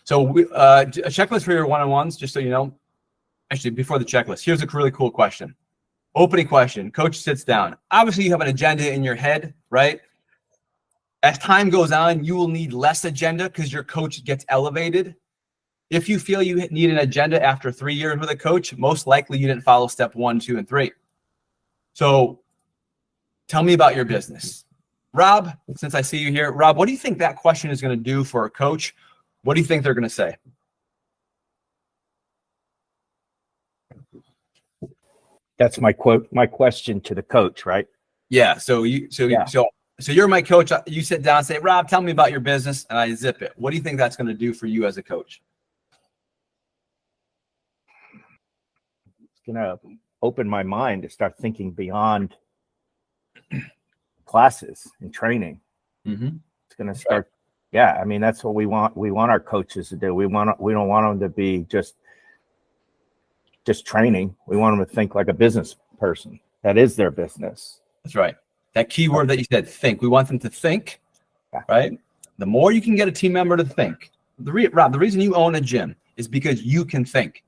So a checklist for your one-on-ones, just so you know. Actually, before the checklist, here's a really cool question. Opening question. Coach sits down. Obviously, you have an agenda in your head, right? As time goes on, you will need less agenda because your coach gets elevated. If you feel you need an agenda after 3 years with a coach, most likely you didn't follow step 1, 2, and 3. So tell me about your business. Rob, since I see you here, Rob, what do you think that question is going to do for a coach? What do you think they're going to say? That's my question to the coach, right? Yeah. So you're my coach. You sit down and say, Rob, tell me about your business, and I zip it. What do you think that's going to do for you as a coach? It's going to open my mind to start thinking beyond classes and training. Mm-hmm. It's going to start. Right. Yeah. I mean, that's what we want. We want our coaches to do. We don't want them to be just training. We want them to think like a business person. That is their business. That's right. That key word that you said, think. We want them to think, right? The more you can get a team member to think. Rob, the reason you own a gym is because you can think.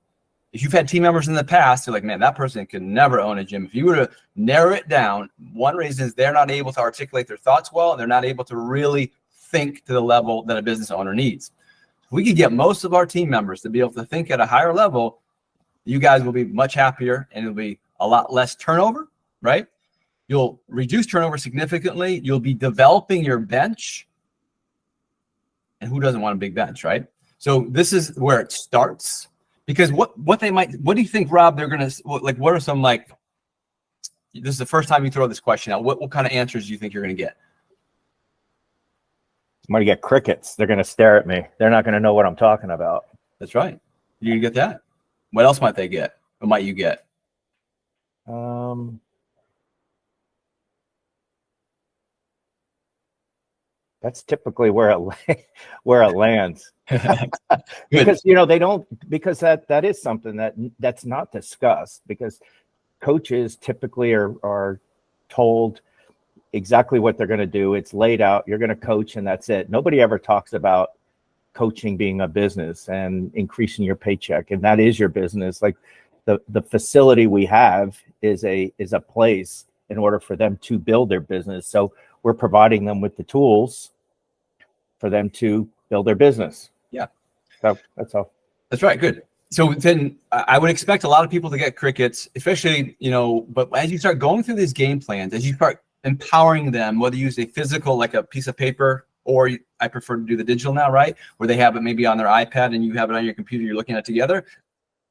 If you've had team members in the past, you're like, man, that person could never own a gym. If you were to narrow it down, one reason is they're not able to articulate their thoughts well, and they're not able to really think to the level that a business owner needs. If we could get most of our team members to be able to think at a higher level, you guys will be much happier, and it'll be a lot less turnover, right? You'll reduce turnover significantly. You'll be developing your bench. And who doesn't want a big bench, right? So this is where it starts. Because what do you think, Rob, they're going to, like, what are some, like, this is the first time you throw this question out. What kind of answers do you think you're going to get? I'm going to get crickets. They're going to stare at me. They're not going to know what I'm talking about. That's right. You're going to get that. What else might they get? What might you get? That's typically where it lands. Because that is something that's not discussed, because coaches typically are told exactly what they're going to do. It's laid out. You're going to coach, and that's it. Nobody ever talks about coaching being a business and increasing your paycheck, and that is your business. Like the facility we have is a place in order for them to build their business. So we're providing them with the tools for them to build their business. Yeah. So that's all. That's right. Good. So then I would expect a lot of people to get crickets, especially, but as you start going through these game plans, as you start empowering them, whether you use a physical, like a piece of paper, or I prefer to do the digital now, right? Where they have it maybe on their iPad and you have it on your computer, you're looking at it together.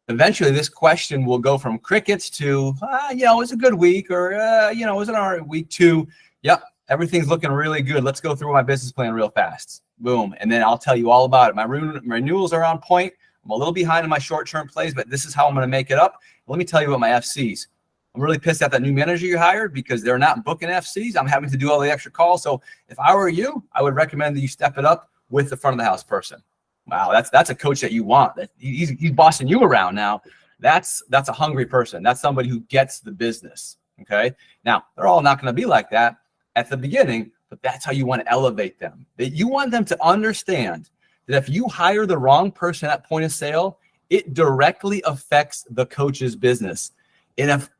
Eventually this question will go from crickets to, it's a good week, or, it was an all right week, to, yep, everything's looking really good. Let's go through my business plan real fast. Boom. And then I'll tell you all about it. My renewals are on point. I'm a little behind in my short-term plays, but this is how I'm going to make it up. Let me tell you about my FCs. I'm really pissed at that new manager you hired because they're not booking FCs. I'm having to do all the extra calls. So if I were you, I would recommend that you step it up with the front of the house person. Wow, that's a coach that you want. He's bossing you around now. That's a hungry person. That's somebody who gets the business. Okay. Now, they're all not going to be like that at the beginning, but that's how you want to elevate them. That you want them to understand that if you hire the wrong person at point of sale, it directly affects the coach's business. And if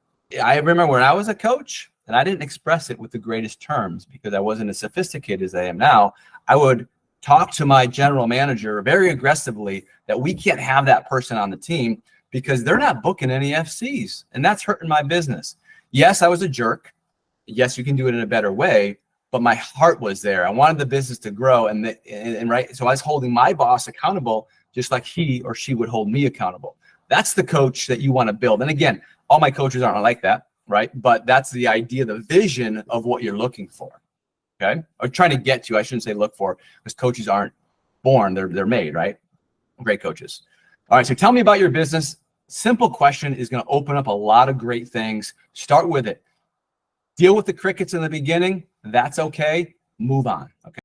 I remember when I was a coach, and I didn't express it with the greatest terms because I wasn't as sophisticated as I am now, I would talk to my general manager very aggressively that we can't have that person on the team because they're not booking any FCs, and that's hurting my business. Yes, I was a jerk. Yes, you can do it in a better way, but my heart was there. I wanted the business to grow, and right. So I was holding my boss accountable, just like he or she would hold me accountable. That's the coach that you want to build. And again, all my coaches aren't like that, right? But that's the idea, the vision of what you're looking for. Okay, or trying to get to. I shouldn't say look for, because coaches aren't born; they're made, right? Great coaches. All right. So tell me about your business. Simple question is going to open up a lot of great things. Start with it. Deal with the crickets in the beginning. That's okay. Move on. Okay.